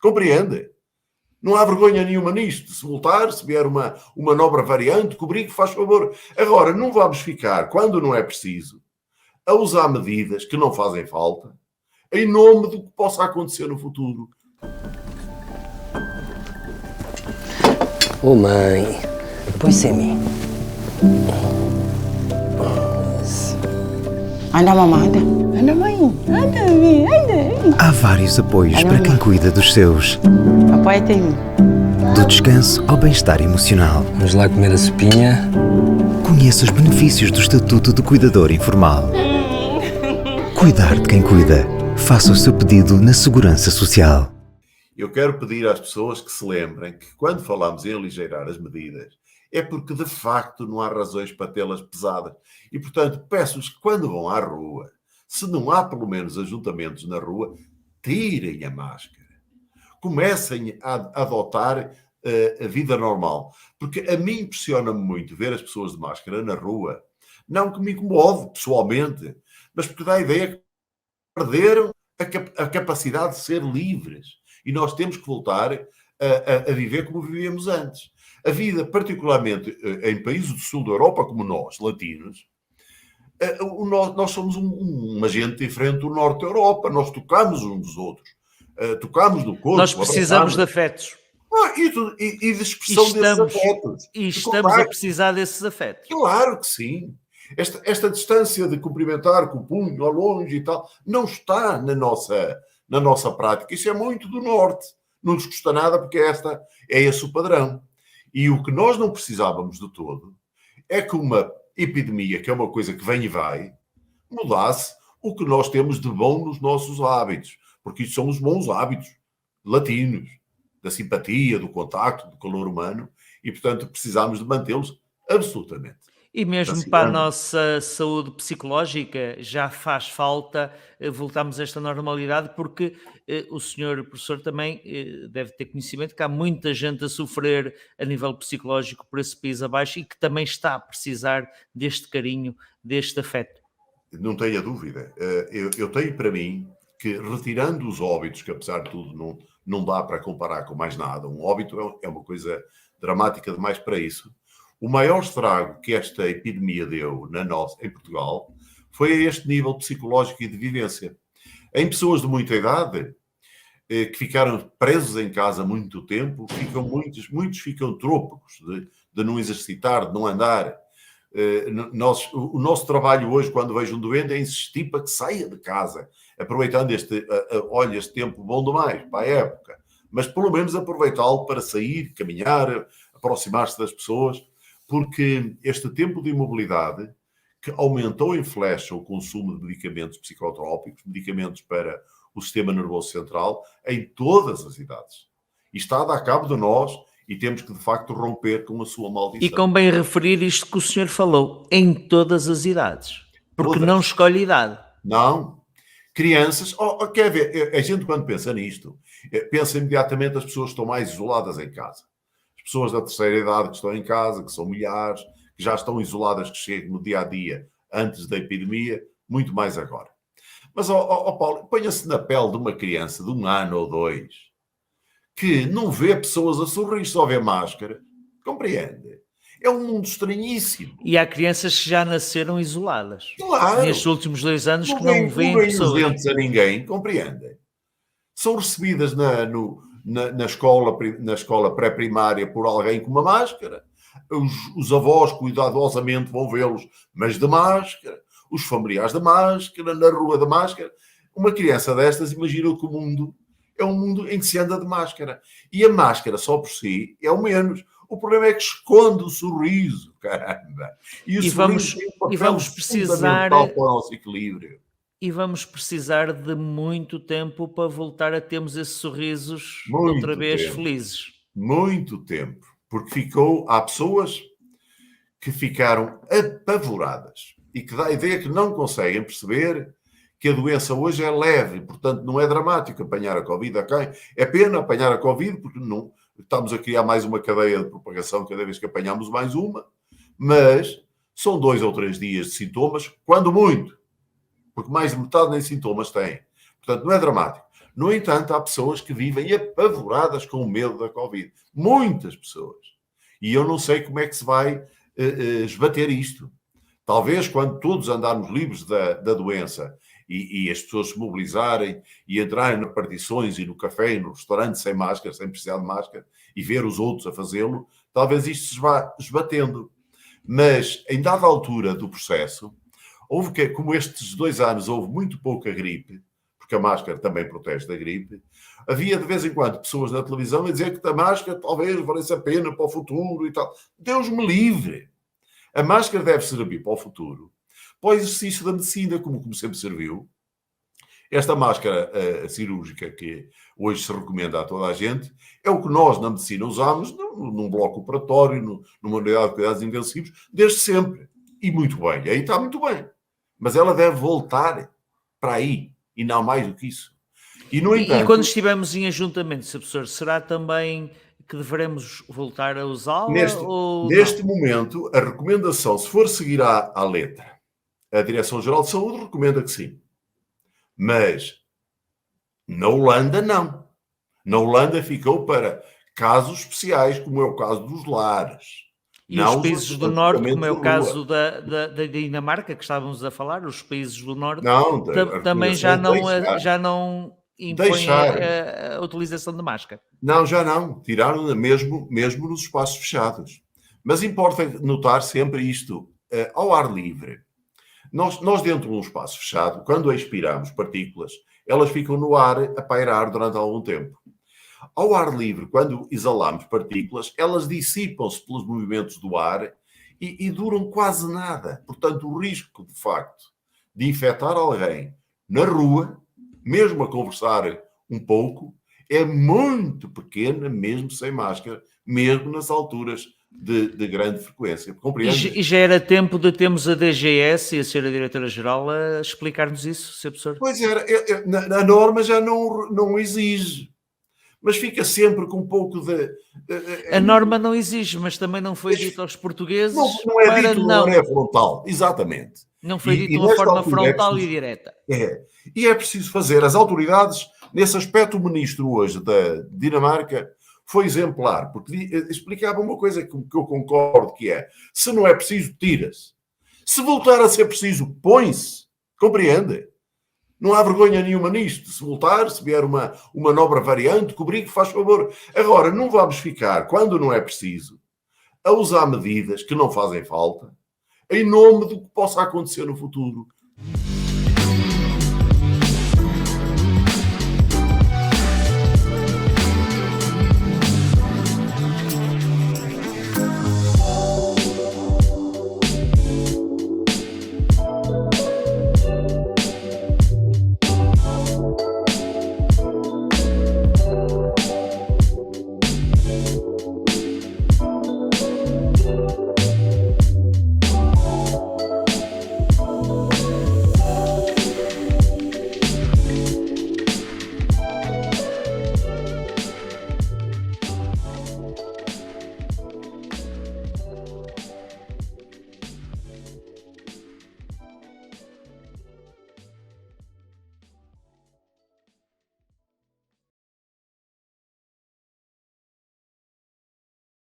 Compreende? Não há vergonha nenhuma nisto. Se voltar, se vier uma nova variante, cobrir, que faz favor. Agora, não vamos ficar, quando não é preciso, a usar medidas que não fazem falta, em nome do que possa acontecer no futuro. Oh, mãe, põe-se em mim. Anda, mamãe, anda. Anda, mãe. Anda, anda. Há vários apoios para quem cuida dos seus. Papai tem mim. Do descanso ao bem-estar emocional. Vamos lá comer a sopinha. Conheça os benefícios do Estatuto do Cuidador Informal. Cuidar de quem cuida. Faça o seu pedido na Segurança Social. Eu quero pedir às pessoas que se lembrem que quando falamos em aligeirar as medidas, é porque de facto não há razões para tê-las pesadas. E, portanto, peço-lhes que quando vão à rua, se não há pelo menos ajuntamentos na rua, tirem a máscara. Comecem a adotar a vida normal. Porque a mim impressiona-me muito ver as pessoas de máscara na rua. Não que me incomode pessoalmente, mas porque dá a ideia que perderam a capacidade de ser livres. E nós temos que voltar a viver como vivíamos antes. A vida, particularmente em países do sul da Europa, como nós, latinos, nós somos uma gente diferente do norte da Europa. Nós tocamos uns dos outros. Tocamos no corpo. Nós precisamos de afetos. E de expressão desses afetos. E estamos a precisar desses afetos. Claro que sim. Esta distância de cumprimentar com o punho ao longe e tal, não está na nossa prática. Isso é muito do norte. Não nos custa nada porque é esse o padrão. E o que nós não precisávamos de todo é que uma epidemia, que é uma coisa que vem e vai, mudasse o que nós temos de bom nos nossos hábitos. Porque isto são os bons hábitos latinos, da simpatia, do contacto, do calor humano, e, portanto, precisamos de mantê-los absolutamente. E mesmo para a nossa saúde psicológica já faz falta voltarmos a esta normalidade, porque o senhor professor também deve ter conhecimento que há muita gente a sofrer a nível psicológico por esse país abaixo e que também está a precisar deste carinho, deste afeto. Não tenha dúvida. Eu tenho para mim que, retirando os óbitos, que apesar de tudo não dá para comparar com mais nada, um óbito é uma coisa dramática demais para isso. O maior estrago que esta epidemia deu em Portugal foi a este nível psicológico e de vivência. Em pessoas de muita idade, que ficaram presos em casa muito tempo, muitos ficam trôpegos de não exercitar, de não andar. O nosso trabalho hoje, quando vejo um doente, é insistir para que saia de casa, aproveitando este tempo bom demais para a época, mas pelo menos aproveitá-lo para sair, caminhar, aproximar-se das pessoas, porque este tempo de imobilidade, que aumentou em flecha o consumo de medicamentos psicotrópicos, medicamentos para o sistema nervoso central, em todas as idades. E está a dar cabo de nós e temos que, de facto, romper com a sua maldição. E convém referir isto que o senhor falou, em todas as idades. Porque Todas. não escolhe idade. Não. Crianças... quer ver, a gente quando pensa nisto, pensa imediatamente as pessoas que estão mais isoladas em casa. As pessoas da terceira idade que estão em casa, que são milhares, que já estão isoladas, que chegam no dia-a-dia antes da epidemia, muito mais agora. Mas, Paulo, ponha-se na pele de uma criança de 1 ano ou 2 que não vê pessoas a sorrir, só vê máscara. Compreende? É um mundo estranhíssimo. E há crianças que já nasceram isoladas. Claro. Nestes últimos 2 anos que não veem pessoas. Não veem os dentes a ninguém, compreende? São recebidas na escola pré-primária por alguém com uma máscara. Os avós cuidadosamente vão vê-los, mas de máscara. Os familiares de máscara, na rua de máscara. Uma criança destas imagina que o mundo é um mundo em que se anda de máscara. E a máscara só por si é o menos. O problema é que esconde o sorriso, caramba. E vamos precisar para o nosso equilíbrio. E vamos precisar de muito tempo para voltar a termos esses sorrisos outra vez felizes. Muito tempo. Porque há pessoas que ficaram apavoradas e que dá a ideia que não conseguem perceber que a doença hoje é leve, portanto não é dramático apanhar a Covid. É pena apanhar a Covid porque não estamos a criar mais uma cadeia de propagação cada vez que apanhamos mais uma, mas são 2 ou 3 dias de sintomas, quando muito, porque mais de metade nem sintomas têm. Portanto, não é dramático. No entanto, há pessoas que vivem apavoradas com o medo da Covid. Muitas pessoas. E eu não sei como é que se vai esbater isto. Talvez quando todos andarmos livres da doença e as pessoas se mobilizarem e entrarem nas partições e no café e no restaurante sem máscara, sem precisar de máscara, e ver os outros a fazê-lo, talvez isto se vá esbatendo. Mas, em dada altura do processo, houve que, como estes 2 anos houve muito pouca gripe, porque a máscara também protege da gripe, havia de vez em quando pessoas na televisão a dizer que a máscara talvez valesse a pena para o futuro e tal. Deus me livre! A máscara deve servir para o futuro, para o exercício da medicina, como sempre serviu. Esta máscara cirúrgica que hoje se recomenda a toda a gente é o que nós na medicina usamos num bloco operatório, numa unidade de cuidados intensivos, desde sempre. E muito bem, aí está muito bem. Mas ela deve voltar para aí, e não mais do que isso. E, no entanto, e quando estivermos em ajuntamento, Sr. Professor, será também que devemos voltar a usá-la? Neste momento, a recomendação, se for seguir à letra, a Direção-Geral de Saúde recomenda que sim. Mas na Holanda, não. Na Holanda ficou para casos especiais, como é o caso dos lares. E os países do Norte, como é o caso da Dinamarca, que estávamos a falar, os países do Norte também já não impõem a utilização de máscara. Não, já não. Tiraram mesmo nos espaços fechados. Mas importa notar sempre isto. Ao ar livre, nós dentro de um espaço fechado, quando expiramos partículas, elas ficam no ar a pairar durante algum tempo. Ao ar livre, quando exalamos partículas, elas dissipam-se pelos movimentos do ar e duram quase nada. Portanto, o risco, de facto, de infectar alguém na rua, mesmo a conversar um pouco, é muito pequena, mesmo sem máscara, mesmo nas alturas de grande frequência. Compreende? E já era tempo de termos a DGS e a Sra. Diretora-Geral a explicar-nos isso, Sr. Professor? Pois era, a norma já não exige. Mas fica sempre com um pouco de... A norma não exige, mas também não foi dito aos portugueses não é dito de maneira frontal, exatamente. Não foi dito de uma forma frontal e direta. E é preciso fazer. As autoridades, nesse aspecto, o ministro hoje da Dinamarca foi exemplar, porque explicava uma coisa que eu concordo, que é, se não é preciso, tira-se. Se voltar a ser preciso, põe-se. Compreende? Não há vergonha nenhuma nisto. Se voltar, se vier uma nova variante, cobrir, que faz favor. Agora, não vamos ficar, quando não é preciso, a usar medidas que não fazem falta, em nome do que possa acontecer no futuro.